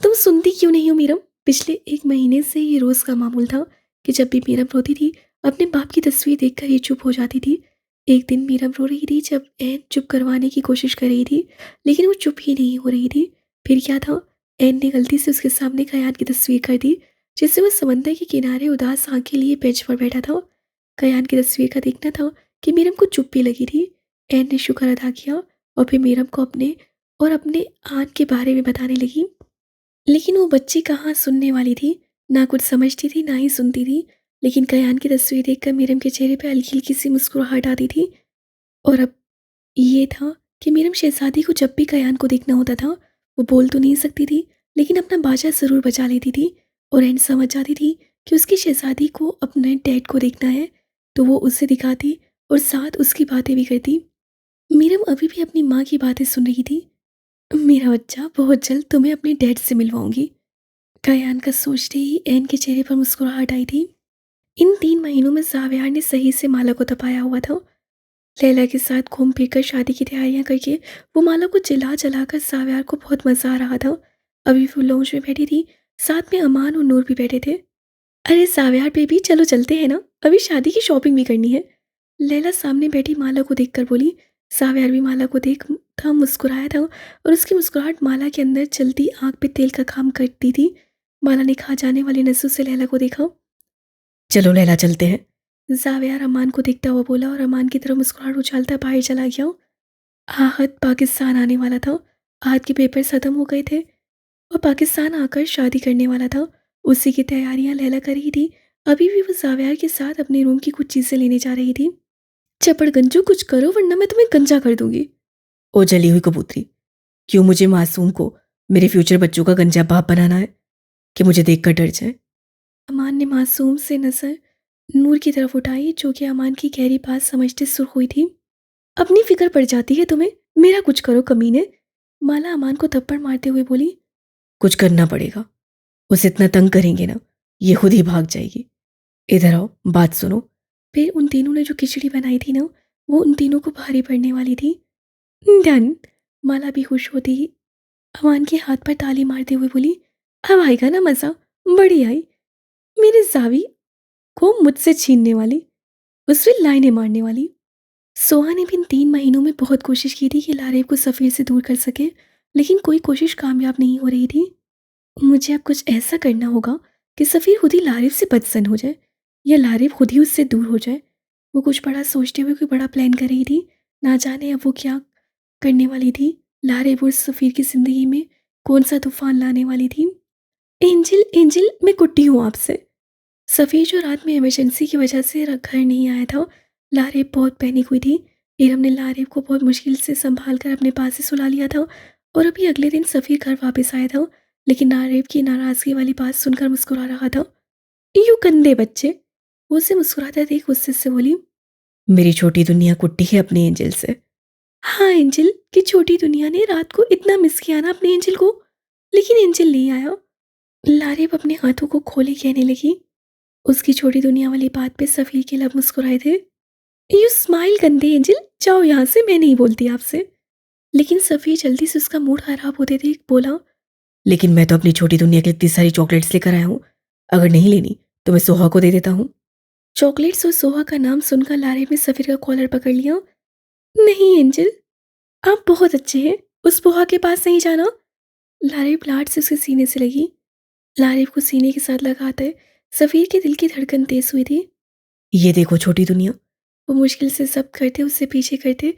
तुम सुनती क्यों नहीं हो मीरम? पिछले 1 महीने से ये रोज़ का मामूल था कि जब भी मीरम रोती थी अपने बाप की तस्वीर देखकर ये चुप हो जाती थी। एक दिन मीरम रो रही थी जब एन चुप करवाने की कोशिश कर रही थी, लेकिन वो चुप ही नहीं हो रही थी। फिर क्या था, एन ने गलती से उसके सामने कयान की तस्वीर कर दी, जिससे वो समंदर के किनारे उदास आंखें लिए बेंच पर बैठा था। कयान की तस्वीर का देखना था कि मीरम को चुप्पी लगी थी। एन ने शुक्र अदा किया और फिर मीरम को अपने आन के बारे में बताने लगी। लेकिन वो बच्ची कहाँ सुनने वाली थी, ना कुछ समझती थी ना ही सुनती थी। लेकिन कयान की तस्वीर देखकर मीरम के चेहरे पे हल्की हल्की सी मुस्कुराहट आती थी। और अब ये था कि मीरम शहजादी को जब भी कयान को देखना होता था, वो बोल तो नहीं सकती थी, लेकिन अपना बाजा ज़रूर बजा लेती थी। और एंड समझ जाती थी कि उसकी शहजादी को अपने डैड को देखना है, तो वो उसे दिखाती और साथ उसकी बातें भी करती। मीरम अभी भी अपनी माँ की बातें सुन रही थी। मेरा बच्चा, बहुत जल्द तुम्हें अपने डैड से मिलवाऊंगी। कयान का सोचते ही एन के चेहरे पर मुस्कुराहट आई थी। इन 3 महीनों में जावियार ने सही से माला को तपाया हुआ था। लैला के साथ घूम फिर कर शादी की तैयारियां करके वो माला को जला जला कर जावियार को बहुत मजा आ रहा था। अभी वो लॉन्च में बैठी थी, साथ में अमान और नूर भी बैठे थे। अरे साव्यार बेबी, चलो चलते हैं ना, अभी शादी की शॉपिंग भी करनी है। लैला सामने बैठी माला को देखकर बोली। साव्यार भी माला को देख था, मुस्कुराया था और उसकी मुस्कुराहट माला के अंदर चलती आंख पे तेल का काम करती थी। माला ने खा जाने वाली नजरों से लैला को देखा। चलो लैला चलते हैं। जावियार अमान को देखता हुआ बोला और अमान की तरफ मुस्कुराहट उछालता बाहर चला गया। आहत पाकिस्तान आने वाला था। आहत के पेपर खत्म हो गए थे और पाकिस्तान आकर शादी करने वाला था। उसी की तैयारियां लैला कर रही थी। अभी भी वो जावियार के साथ अपने रूम की कुछ चीजें लेने जा रही थी। चपड़ गंजू, कुछ करो वरना मैं तुम्हें गंजा कर दूंगी। ओ जली हुई कबूतरी, क्यों मुझे मासूम को मेरे फ्यूचर बच्चों का गंजा बाप बनाना है कि मुझे देखकर डर जाए? अमान ने मासूम से नजर नूर की तरफ उठाई, जो कि अमान की गहरी बात समझते सुर्ख हुई थी। अपनी फिक्र पड़ जाती है तुम्हें, मेरा कुछ करो कमीने। माला अमान को थप्पड़ मारते हुए बोली। कुछ करना पड़ेगा, उसे इतना तंग करेंगे ना, ये खुद ही भाग जाएगी। इधर आओ, बात सुनो। फिर उन तीनों ने जो खिचड़ी बनाई थी ना, वो उन तीनों को भारी पड़ने वाली थी। डन। माला भी खुश होती ही अमान के हाथ पर ताली मारते हुए बोली, अब आएगा ना मजा, बड़ी आई। मेरे जावी को मुझसे छीनने वाली, उससे लाइनें मारने वाली। सोहा ने भी इन 3 महीनों में बहुत कोशिश की थी कि लारेब को सफ़ीर से दूर कर सके, लेकिन कोई कोशिश कामयाब नहीं हो रही थी। मुझे अब कुछ ऐसा करना होगा कि सफ़ीर खुद ही लारेब से बदसन हो जाए, या लारेब खुद ही उससे दूर हो जाए। वो कुछ बड़ा सोचते हुए कोई बड़ा प्लान कर रही थी। ना जाने अब वो क्या करने वाली थी। लारेब और सफ़ीर की ज़िंदगी में कौन सा तूफान लाने वाली थी। एंजल, एंजल, मैं कुट्टी हूँ आपसे। सफ़ीर जो रात में इमरजेंसी की वजह से घर नहीं आया था, लारेब बहुत पैनिक हुई थी। इरम ने लारेब को बहुत मुश्किल से संभाल कर अपने पास से सुला लिया था और अभी अगले दिन सफ़ीर घर वापस आया था, लेकिन लारेब की नाराज़गी वाली बात सुनकर मुस्कुरा रहा था। यू गंदे बच्चे, वो उसे मुस्कुराता देख गुस्से से बोली। मेरी छोटी दुनिया कुट्टी है अपने एंजल से। हाँ एंजल की छोटी दुनिया ने रात को इतना मिस किया ना अपने एंजल को, लेकिन एंजल नहीं आया। लारेब अपने हाथों को खोले कहने लगी। उसकी छोटी दुनिया वाली बात पे सफ़ीर के लब मुस्कुराए थे। यू स्माइल गंदे एंजल, जाओ यहाँ से, मैं नहीं बोलती आपसे। लेकिन सफ़ीर जल्दी से उसका मूड खराब होते देख बोला। लेकिन मैं तो अपनी छोटी दुनिया के लिए इतनी सारी चॉकलेट्स लेकर आया हूँ, अगर नहीं लेनी तो मैं सोहा को दे देता हूँ। चॉकलेट्स और सोहा का नाम सुनकर लारेब ने सफ़ीर का कॉलर पकड़ लिया। नहीं एंजल, आप बहुत अच्छे हैं, उस पोहा के पास नहीं जाना। लारेब लाड से उसके सीने से लगी। लारेब को सीने के साथ लगाते सफ़ीर के दिल की धड़कन तेज हुई थी। ये देखो छोटी दुनिया। वो मुश्किल से जब्त करते उससे पीछे करते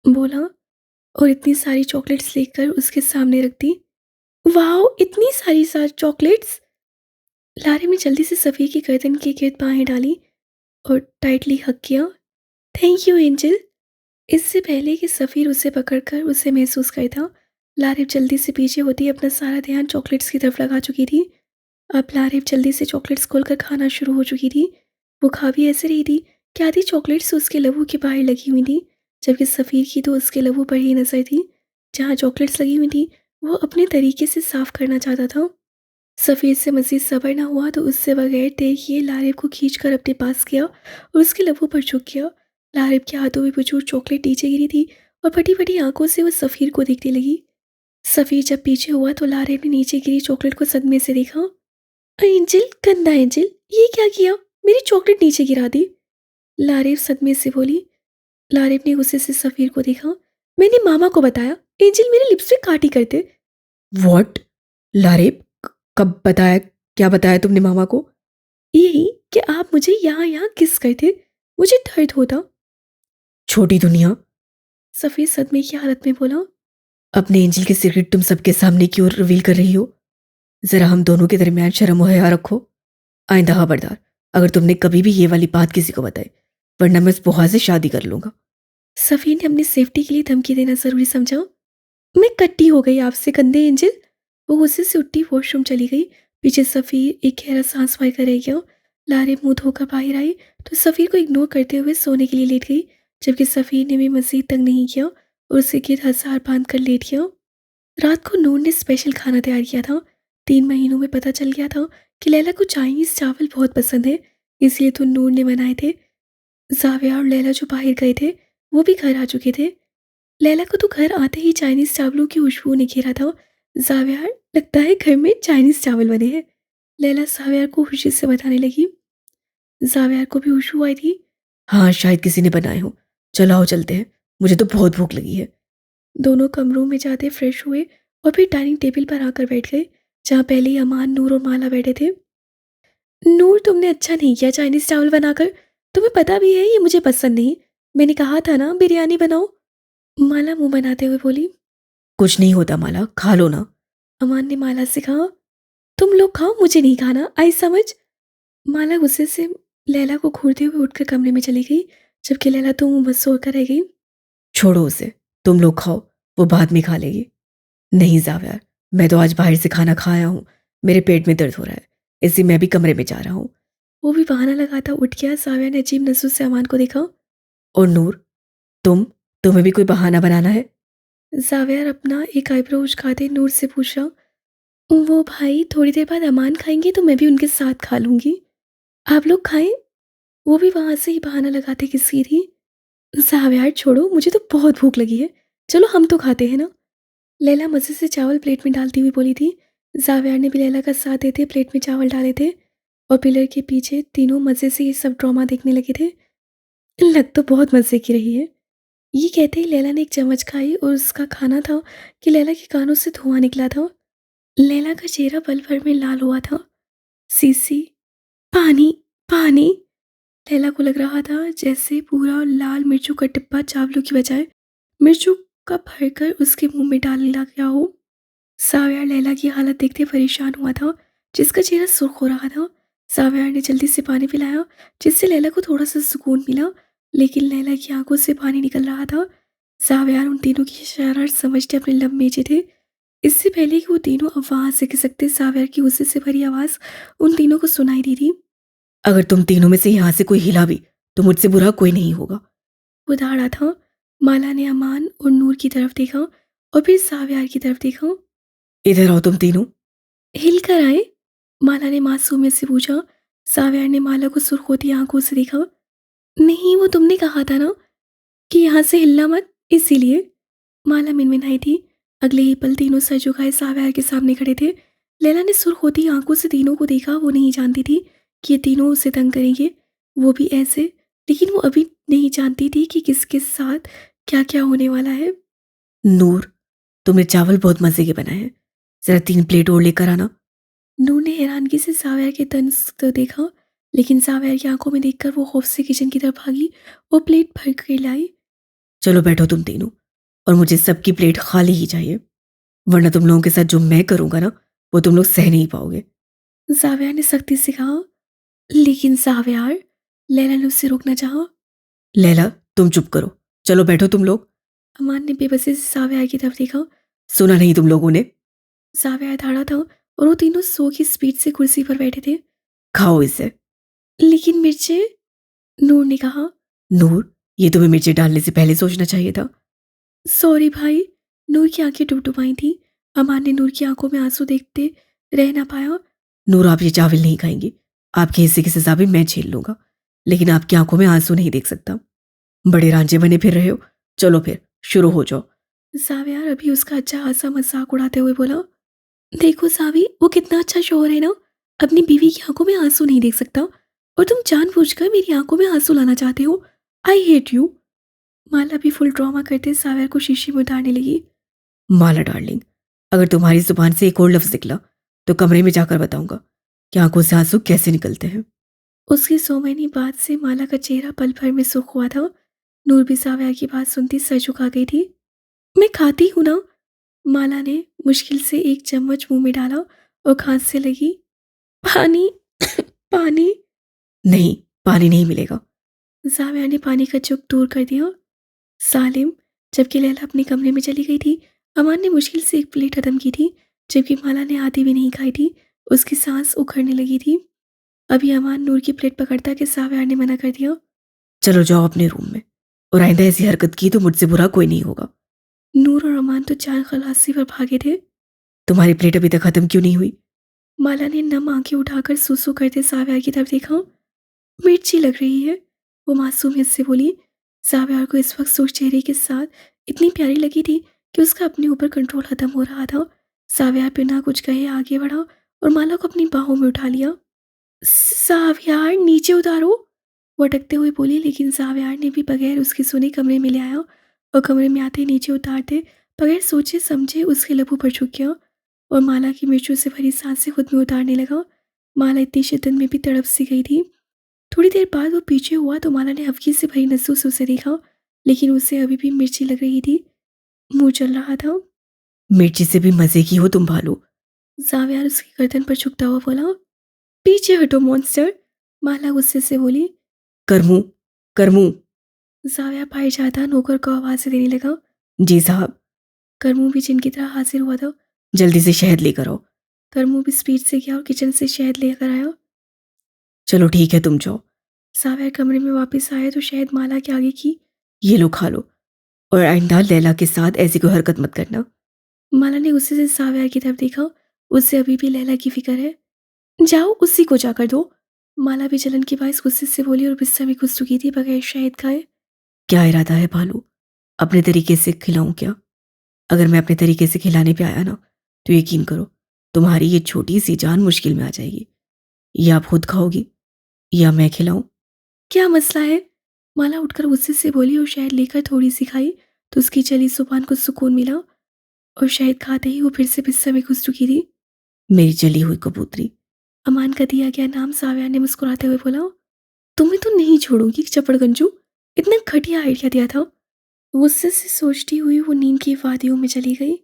बोला और इतनी सारी चॉकलेट्स लेकर उसके सामने रख दी। वाओ, इतनी सारी चॉकलेट्स। लारेब ने जल्दी से सफ़ीर की गर्दन के गिर्द बाहें डाली और टाइटली हग किया। Thank you angel. इससे पहले कि सफ़ीर उसे पकड़कर उसे महसूस करता, लारेब जल्दी से पीछे होती अपना सारा ध्यान चॉकलेट्स की तरफ लगा चुकी थी। अब लारेब जल्दी से चॉकलेट्स खोलकर खाना शुरू हो चुकी थी। वो खा भी ऐसे रही थी कि आधी चॉकलेट्स उसके लहू के बाहर लगी हुई थी, जबकि सफ़ीर की तो उसके लहू पर ही नज़र थी। जहाँ चॉकलेट्स लगी हुई थी वो अपने तरीके से साफ करना चाहता था। सफ़ीर से मज़ीद सब्र ना हुआ तो उससे बगैर देर किए लारेब को खींचकर अपने पास किया और उसके लबों पर झुक गया। लारेब के हाथों में प्रचुर चॉकलेट नीचे गिरी थी और फटी फटी आंखों से वो सफ़ीर को देखने लगी। सफ़ीर जब पीछे हुआ तो लारेब ने नीचे गिरी चॉकलेट को सदमे से देखा। एंजल, गंदा एंजल, ये क्या किया, मेरी चॉकलेट नीचे गिरा दी। लारेब सदमे से बोली। लारेब ने गुस्से से सफ़ीर को देखा। मैंने मामा को बताया एंजल मेरे लिपस्टिक काटी करते। वॉट? लारेब, कब बताया? क्या बताया तुमने मामा को? यही कि आप मुझे यहाँ यहाँ किस करते, मुझे दर्द होता। छोटी दुनिया। सफ़ीर सदमे की हालत में बोला। अपने एंजल के सीक्रेट तुम सबके सामने क्यों रिवील कर रही हो? जरा हम दोनों के दरमियान शर्म और हया रखो। आइंदा खबरदार अगर तुमने कभी भी ये वाली बात किसी को बताई, वरना मैं उस बुहा से शादी कर लूंगा। सफ़ीर ने अपनी सेफ्टी के लिए धमकी देना जरूरी समझा। मैं कट्टी हो गई आपसे गंदे एंजल। वो गुस्से से उठी वॉशरूम चली गई। पीछे सफ़ीर एक गहरा सांस भरकर रह गया। लारेब मुंह धोकर बाहर आई तो सफ़ीर को इग्नोर करते हुए सोने के लिए लेट गई, जबकि सफ़ीर ने भी मजीद तंग नहीं किया और उसके गिर्द हजार बांध कर लेट गया। रात को नूर ने स्पेशल खाना तैयार किया था। 3 महीनों में पता चल गया था कि लैला को चाइनीज़ चावल बहुत पसंद है, इसलिए तो नूर ने बनाए थे। जाविया और लैला जो बाहर गए थे वो भी घर आ चुके थे। लैला को तो घर आते ही चाइनीज़ चावलों की खुशबू ने घेरा था। जावियार, लगता है घर में चाइनीज़ चावल बने हैं। लैला जावियार को खुशी से बताने लगी। जावियार को भी खुशबू आई थी। हाँ, शायद किसी ने बनाए हों। चलो आओ चलते हैं, मुझे तो बहुत भूख लगी है। दोनों कमरों में जाते फ्रेश हुए और फिर डाइनिंग टेबल पर आकर बैठ गए, जहाँ पहले ही अमान, नूर और माला बैठे थे। नूर, तुमने अच्छा नहीं किया चाइनीज़ चावल बनाकर। तुम्हें पता भी है ये मुझे पसंद नहीं। मैंने कहा था ना बिरयानी बनाओ। माला मुंह बनाते हुए बोली। कुछ नहीं होता माला, खा लो ना। अमान ने माला से कहा। तुम लोग खाओ, मुझे नहीं खाना, आई समझ। माला गुस्से से लैला को घूरते हुए उठकर कमरे में चली गई, जबकि लैला तो मुंह बस सोकर रह गई। छोड़ो उसे, तुम लोग खाओ, वो बाद में खा लेगी। नहीं जावियार, मैं तो आज बाहर से खाना खाया हूँ, मेरे पेट में दर्द हो रहा है, इसलिए मैं भी कमरे में जा रहा हूँ। वो भी बहाना लगाता उठ गया। साविया ने अजीब नजरों से अमान को देखा। और नूर, तुम्हें भी कोई बहाना बनाना है? जावियार अपना एक आईब्रो उचकाते नूर से पूछा। वो भाई, थोड़ी देर बाद अमान खाएंगे तो मैं भी उनके साथ खा लूंगी। आप लोग खाएं। वो भी वहां से ही बहाना लगाते किसी थी। जावियार छोड़ो, मुझे तो बहुत भूख लगी है। चलो हम तो खाते हैं ना। लैला मजे से चावल प्लेट में डालती हुई बोली थी। जावियार ने भी लैला का साथ देते प्लेट में चावल डाले थे और पिलर के पीछे तीनों मजे से ये सब ड्रामा देखने लगे थे। लग तो बहुत मजे की रही है। ये कहते ही लैला ने एक चम्मच खाई और उसका खाना था कि लैला के कानों से धुआं निकला था। लैला का चेहरा पल भर में लाल हुआ था। सीसी, पानी, पानी। लैला को लग रहा था जैसे पूरा लाल मिर्चों का डिब्बा चावलों की बजाय मिर्चों का भरकर उसके मुंह में डाल गया हो। साव्यार लैला की हालत देखते परेशान हुआ था, जिसका चेहरा सुर्ख हो रहा था। साव्यार ने जल्दी से पानी पिलाया, जिससे लैला को थोड़ा सा सुकून मिला, लेकिन लैला की आंखों से पानी निकल रहा था। साव्यार उन तीनों की शरारत समझते अपने लब मेजे थे। इससे पहले कि वो तीनों अब वहां से खिसकते, साव्यार की गुस्से से भरी आवाज उन तीनों को सुनाई दी थी। अगर तुम तीनों में से यहाँ से कोई हिला भी तो मुझसे बुरा कोई नहीं होगा। वो दहाड़ा था। माला ने अमान और नूर की तरफ देखा और फिर साव्यार की तरफ देखा। इधर आओ तुम तीनों। हिल कर आए? माला ने मासूमियत से पूछा। साव्यार ने माला को सुर्ख होती आंखों से देखा। नहीं, वो तुमने कहा था ना कि यहाँ से हिलना मत, इसीलिए। माला मिनमिनाई थी। अगले ही पल तीनों सर झुकाए साव्यार के सामने खड़े थे। लैला ने सुर्ख होती आंखों से तीनों को देखा। वो नहीं जानती थी कि ये तीनों उसे तंग करेंगे, वो भी ऐसे। लेकिन वो अभी नहीं जानती थी कि किसके साथ क्या क्या होने वाला है। नूर, तुमने चावल बहुत मजे के बनाए हैं, जरा 3 प्लेट और लेकर आना। नूर ने हैरानगी से साव्यार के तंज तो देखा, लेकिन साव्यार की आंखों में देखकर वो खौफ से किचन की तरफ भागी और प्लेट भर कर लाई। चलो बैठो तुम तीनों, और मुझे सबकी प्लेट खाली ही चाहिए, वरना तुम लोगों के साथ जो मैं करूंगा ना, वो तुम लोग सह नहीं पाओगे। साव्यार ने सख्ती से कहा। लेकिन साव्यार, लैला ने उससे रोकना चाहा। लैला, तुम चुप करो, चलो बैठो तुम लोग। अमान ने बेबसी से साव्यार की तरफ देखा। सुना नहीं तुम लोगों ने? साव्यार धाड़ा था और वो तीनों सो की स्पीड से कुर्सी पर बैठे थे। खाओ इसे। लेकिन मिर्चे, नूर ने कहा। नूर, ये तुम्हें मिर्ची डालने से पहले सोचना चाहिए था। सॉरी भाई। नूर की आंखें टुपटुपाई थी। अमान ने नूर की आंखों में आंसू देखते रह ना पाया। नूर, आप ये चावल नहीं खाएंगी, आपके हिस्से की सजा भी मैं झेल लूंगा, लेकिन आपकी आंखों में आंसू नहीं देख सकता। बड़े रांझे बने फिर रहे हो, चलो फिर शुरू हो जाओ। साव्यार अभी उसका अच्छा खासा मजाक उड़ाते हुए बोला। देखो सावी, वो कितना अच्छा शोहर है ना, अपनी बीवी की आंखों में आंसू नहीं देख सकता, और तुम जानबूझकर मेरी आंखों में आंसू लाना चाहते हो। I hate you. माला भी फुल ड्रामा करते साव्यार को शीशी में उतारने लगी। माला डार्लिंग, अगर तुम्हारी जुबान से एक और लफ्ज निकला तो कमरे में जाकर बताऊंगा कि आंखों से आंसू कैसे निकलते हैं। उसकी 100 महीने बाद से माला का चेहरा पल भर में सुर्ख हुआ था। नूर भी साव्यार की बात सुनती सर झुका गई थी। मैं खाती हूँ ना। माला ने मुश्किल से एक चम्मच मुंह में डाला और खांसने लगी। पानी, पानी। नहीं, पानी नहीं मिलेगा। साव्या ने पानी का जुग दूर कर दिया। सालिम, जबकि लैला अपने कमरे में चली गई थी, अमान ने मुश्किल से एक प्लेट खत्म की थी, जबकि माला ने आधी भी नहीं खाई थी। उसकी सांस उखड़ने लगी थी। अभी अमान नूर की प्लेट पकड़ता कि साव्या ने मना कर दिया। चलो जाओ अपने रूम में, और आइंदा ऐसी हरकत की तो मुझसे बुरा कोई नहीं होगा। नूर और अमान तो जान खलासी पर भागे थे। तुम्हारी प्लेट अभी तक खत्म क्यों नहीं हुई? माला ने नम आंखें उठाकर सूसू करते साव्या की तरफ देखा। मिर्ची लग रही है, वो मासूमियत से बोली। साव्यार को इस वक्त सुर्ख चेहरे के साथ इतनी प्यारी लगी थी कि उसका अपने ऊपर कंट्रोल खत्म हो रहा था। साव्यार बिना कुछ कहे आगे बढ़ा और माला को अपनी बाहों में उठा लिया। साव्यार नीचे उतारो, वो अटकते हुए बोली, लेकिन साव्यार ने भी बगैर उसकी सुने कमरे में ले आया और कमरे में आते नीचे उतारते बगैर सोचे समझे उसके लबों पर झुक गया और माला की मिर्चों से भरी सांसें खुद में उतारने लगा। माला इतनी शिद्दत में भी तड़प सी गई थी। थोड़ी देर बाद वो पीछे हुआ तो माला ने हल्की से भरी नसों से उसे देखा, लेकिन उसे अभी भी मिर्ची लग रही थी। मुंह चल रहा था। मिर्ची से भी मजे की हो तुम भालू। जावियार उसकी गर्दन पर झुकता हुआ बोला। पीछे हटो मॉन्स्टर, माला गुस्से से बोली। करमू करमू। जावियार पाए जाता नौकर को आवाज़ देने लगा। जी साहब। करमू भी जिनकी तरह हाजिर हुआ था। जल्दी से शहद लेकर आओ। करमू भी स्पीड से गया और किचन से शहद लेकर आया। चलो ठीक है तुम जाओ। जावियार कमरे में वापस आया तो शहद माला के आगे की। ये लो खा लो, और आइंदा लैला के साथ ऐसी कोई हरकत मत करना। माला ने गुस्से से जावियार की तरफ देखा। उससे अभी भी लैला की फिक्र है। जाओ उसी को जाकर दो, माला भी जलन के बायस गुस्से से बोली और गुस्से में घुस चुकी थी बगैर शहद खाए। क्या इरादा है भालू? अपने तरीके से खिलाऊं क्या? अगर मैं अपने तरीके से खिलाने पे आया ना, तो यकीन करो तुम्हारी ये छोटी सी जान मुश्किल में आ जाएगी। या आप खुद खाओगी या मैं खिलाऊं। क्या मसला है? माला उठकर गुस्से से बोली और शहद लेकर थोड़ी सी खाई तो उसकी चली जुबान को सुकून मिला और शहद खाते ही वो फिर से गुस्से में घुस चुकी थी। मेरी जली हुई कबूतरी। अमान का दिया गया नाम साव्या ने मुस्कुराते हुए बोला। तुम्हें तो नहीं छोड़ूंगी चपड़गंजू, इतना घटिया आइडिया दिया था। गुस्से से सोचती हुई वो नींद की वादियों में चली गई।